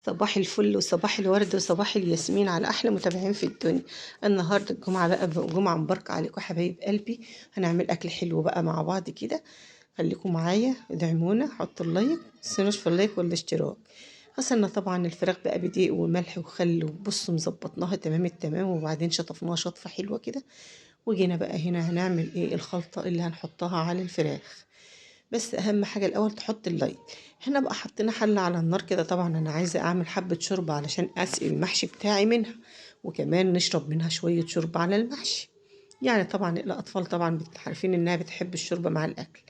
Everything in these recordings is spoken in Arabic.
صباح الفل وصباح الورد وصباح الياسمين على احلى متابعين في الدنيا. النهارده الجمعه بقى، جمعه مباركه عليكم حبايب قلبي. هنعمل اكل حلو بقى مع بعض كده. خليكم معايا، ادعمونا، حطوا اللايك، متنسوناش في اللايك والاشتراك. غسلنا طبعا الفراخ بقى بدقيق وملح وخل، وبصوا مظبطناها تمام التمام، وبعدين شطفناها شطفه حلوه كده. وجينا بقى هنا هنعمل ايه الخلطه اللي هنحطها على الفراخ. بس اهم حاجه الاول تحط اللايك. هنا بقى حطينا حله على النار كده. طبعا انا عايزه اعمل حبه شوربه علشان اسقي المحشي بتاعي منها، وكمان نشرب منها شويه شوربه على المحشي. يعني طبعا الاطفال طبعا عارفين انها بتحب الشوربه مع الاكل.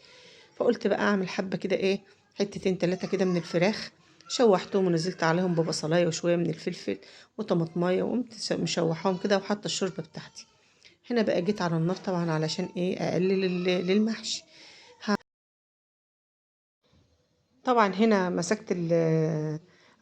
فقلت بقى اعمل حبه كده ايه، حتتين تلاتة كده من الفراخ. شوحتهم ونزلت عليهم ببصلايه وشويه من الفلفل وطماطمايه، وقمت مشوحاهم كده وحاطه الشوربه بتاعتي. هنا بقى جيت على النار طبعا علشان ايه اقلل للمحشي. طبعا هنا مسكت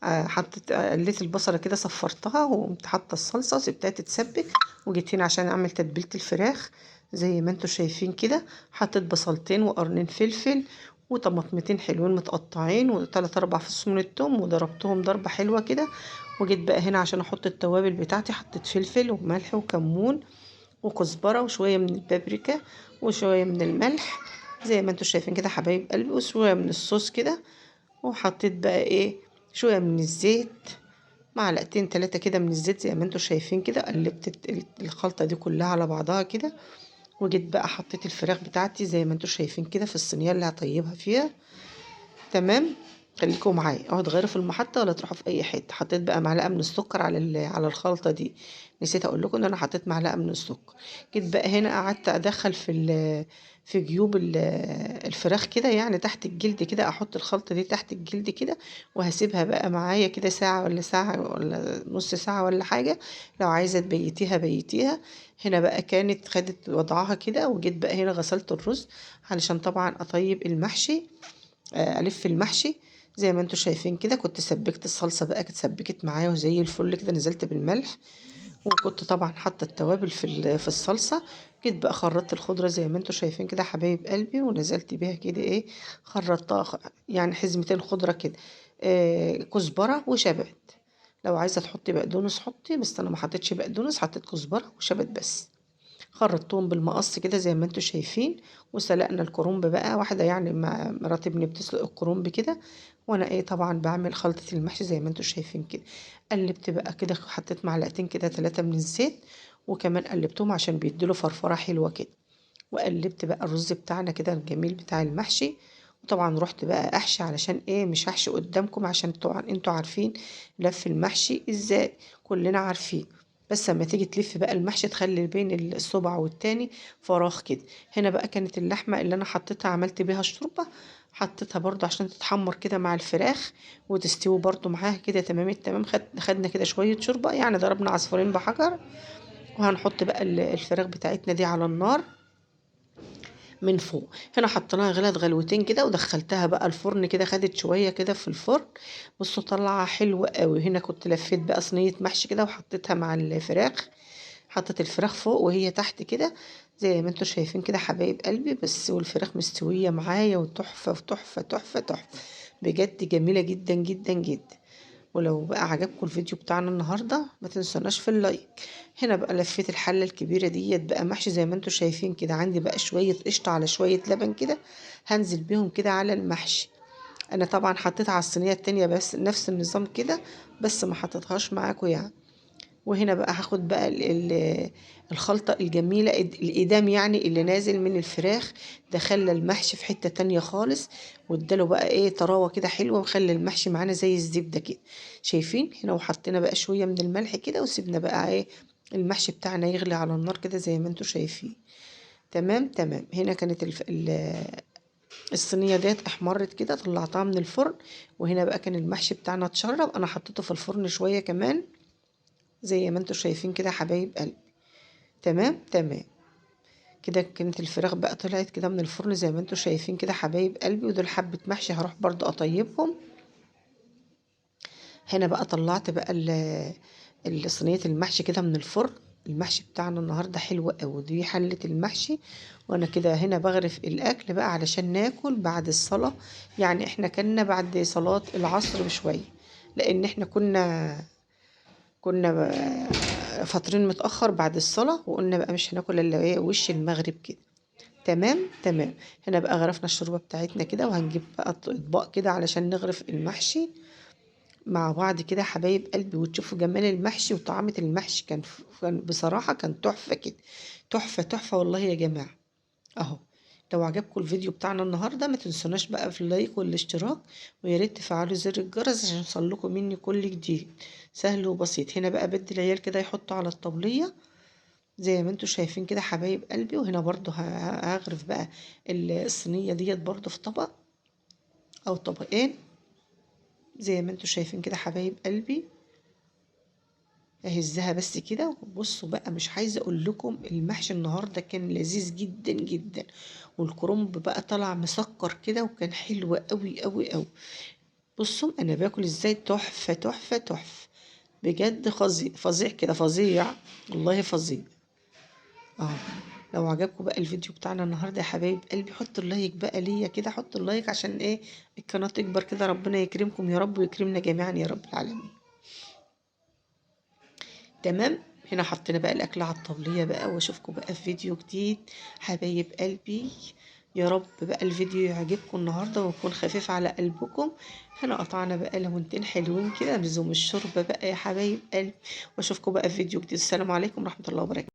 حطيت قليت البصلة كده، صفرتها وقمت حاطة الصلصة وسبتها تتسبك. وجيت هنا عشان اعمل تتبيلة الفراخ. زي ما انتوا شايفين كده، حطيت بصلتين وقرنين فلفل وطماطمتين حلوين متقطعين وتلات اربع فصوص من التوم، وضربتهم ضربة حلوة كده. وجيت بقى هنا عشان احط التوابل بتاعتي، حطيت فلفل وملح وكمون وكزبرة وشوية من البابريكا وشوية من الملح، زي ما انتوا شايفين كده حبايب قلبي، وشوية من الصوص كده. وحطيت بقى ايه شوية من الزيت، معلقتين تلاتة كده من الزيت زي ما انتوا شايفين كده. قلبت الخلطة دي كلها على بعضها كده. وجيت بقى حطيت الفراخ بتاعتي زي ما انتوا شايفين كده في الصينية اللي هطيبها فيها. تمام. خليكم معايا، اوعوا تغيروا في المحطة ولا تروحوا في اي حتة. حطيت بقى معلقة من السكر على على الخلطة دي. نسيت اقول لكم ان انا حطيت معلقة من السكر. جيت بقى هنا قعدت ادخل في جيوب الفراخ كده، يعني تحت الجلد كده، احط الخلطة دي تحت الجلد كده. وهسيبها بقى معايا كده ساعة ولا ساعة ولا نص ساعة ولا حاجة. لو عايزة تبيتيها بيتيها. هنا بقى كانت خدت وضعها كده. وجيت بقى هنا غسلت الرز علشان طبعا اطيب المحشي، الف المحشي. زي ما انتوا شايفين كده، كنت سبكت الصلصه بقى، كانت سبكت معايا وزي الفل كده. نزلت بالملح، وكنت طبعا حاطه التوابل في الصلصه. جيت بقى خرطت الخضره زي ما انتوا شايفين كده حبايب قلبي، ونزلت بيها كده ايه، خرطتها يعني حزمتين خضره كده. كزبره وشبت. لو عايزه تحطي بقدونس حطي، بس انا ما حطيتش بقدونس، حطيت كزبره وشبت بس. خرطتهم بالمقص كده زي ما انتوا شايفين. وسلقنا الكرنب بقى واحدة، يعني مرات ابني بتسلق الكرنب كده. وانا ايه طبعا بعمل خلطة المحشي زي ما انتوا شايفين كده. قلبت بقى كده، حطيت معلقتين كده ثلاثة من الزيت. وكمان قلبتهم عشان بيديله فرفرة حلوة كده. وقلبت بقى الرز بتاعنا كده الجميل بتاع المحشي. وطبعا رحت بقى احشي، علشان ايه مش هحشي قدامكم عشان طبعا انتوا عارفين لف المحشي ازاي، كلنا عارفين. بس لما تيجي تلف بقى المحشي تخلي بين الصبع والتاني فراغ كده. هنا بقى كانت اللحمة اللي انا حطيتها عملت بيها الشوربة. حطيتها برضو عشان تتحمر كده مع الفراخ وتستوي برضو معاها كده تمام التمام. خدنا كده شوية شوربة، يعني ضربنا عصفورين بحجر. وهنحط بقى الفراخ بتاعتنا دي على النار من فوق. هنا حطيناها غلت غلوتين كده، ودخلتها بقى الفرن كده، خدت شويه كده في الفرن. بصوا طلعها حلوه قوي. هنا كنت لفيت بقى صينيه محشي كده وحطيتها مع الفراخ. حطيت الفراخ فوق وهي تحت كده، زي ما انتوا شايفين كده حبايب قلبي. بس والفراخ مستويه معايا وتحفه تحفه تحفه تحفه، بجد جميله جدا جدا جدا. ولو بقى عجبكم الفيديو بتاعنا النهارده ما تنسوناش في اللايك. هنا بقى لفيت الحله الكبيره ديت بقى محشي زي ما انتم شايفين كده. عندي بقى شويه قشطه على شويه لبن كده، هنزل بيهم كده على المحشي. انا طبعا حطيتها على الصينيه التانية بس نفس النظام كده، بس ما حطيتهاش معاكم يعني. وهنا بقى هاخد بقى الخلطة الجميلة، الإدام يعني اللي نازل من الفراخ. ده خلى المحشي في حتة تانية خالص، واداله بقى ايه طراوة كده حلوة، وخلى المحشي معانا زي الزبدة كده. شايفين هنا؟ وحطينا بقى شوية من الملح كده، وسيبنا بقى ايه المحشي بتاعنا يغلي على النار كده زي ما انتوا شايفين. تمام تمام. هنا كانت الصينية ديت احمرت كده، طلعتها من الفرن. وهنا بقى كان المحشي بتاعنا اتشرب، انا حطيته في الفرن شوية كمان زي ما انتوا شايفين كده حبايب قلبي. تمام تمام. كده كانت الفراخ بقى طلعت كده من الفرن زي ما انتوا شايفين كده حبايب قلبي. ودول حبة محشي هروح برضو اطيبهم. هنا بقى طلعت بقى صينية المحشي كده من الفرن. المحشي بتاعنا النهاردة حلو قوي. دي حلة المحشي. وانا كده هنا بغرف الاكل بقى علشان ناكل بعد الصلاة. يعني احنا كنا بعد صلاة العصر بشوية. لان احنا كنا فاطرين متأخر بعد الصلاة، وقلنا بقى مش هناكل الا ايه وش المغرب كده. تمام تمام. هنا بقى غرفنا الشوربة بتاعتنا كده، وهنجيب بقى اطباق كده علشان نغرف المحشي مع بعض كده حبايب قلبي، وتشوفوا جمال المحشي وطعامة المحشي. كان بصراحة كان تحفة كده، تحفة تحفة والله يا جماعة. اهو. لو عجبكم الفيديو بتاعنا النهارده ما تنسوناش بقى في اللايك والاشتراك، ويا ريت تفعلوا زر الجرس عشان يوصلكم مني كل جديد. سهل وبسيط. هنا بقى بدي العيال كده يحطوا على الطبلية زي ما انتوا شايفين كده حبايب قلبي. وهنا برضو هغرف بقى الصينية ديت برضو في طبق او طبقين زي ما انتوا شايفين كده حبايب قلبي. اهزها بس كده. بصوا بقى، مش عايزه اقول لكم المحشي النهارده كان لذيذ جدا جدا، والكرنب بقى طلع مسكر كده وكان حلو قوي قوي قوي. بصوا انا باكل ازاي، تحفه تحفه تحفه بجد، فظيع فظيع كده، فظيع والله فظيع. اه. لو عجبكم بقى الفيديو بتاعنا النهارده يا حبايب قلبي، حطوا اللايك بقى ليا كده، حطوا اللايك عشان ايه القناه تكبر كده. ربنا يكرمكم يا رب ويكرمنا جميعا يا رب العالمين. تمام. هنا حطينا بقى الاكل على الطبليه بقى، واشوفكم بقى في فيديو جديد حبايب قلبي. يا رب بقى الفيديو يعجبكم النهارده ويكون خفيف على قلبكم. هنا قطعنا بقى ليمونتين حلوين كده لزوم الشوربه بقى يا حبايب قلبي. واشوفكم بقى في فيديو جديد. السلام عليكم ورحمه الله وبركاته.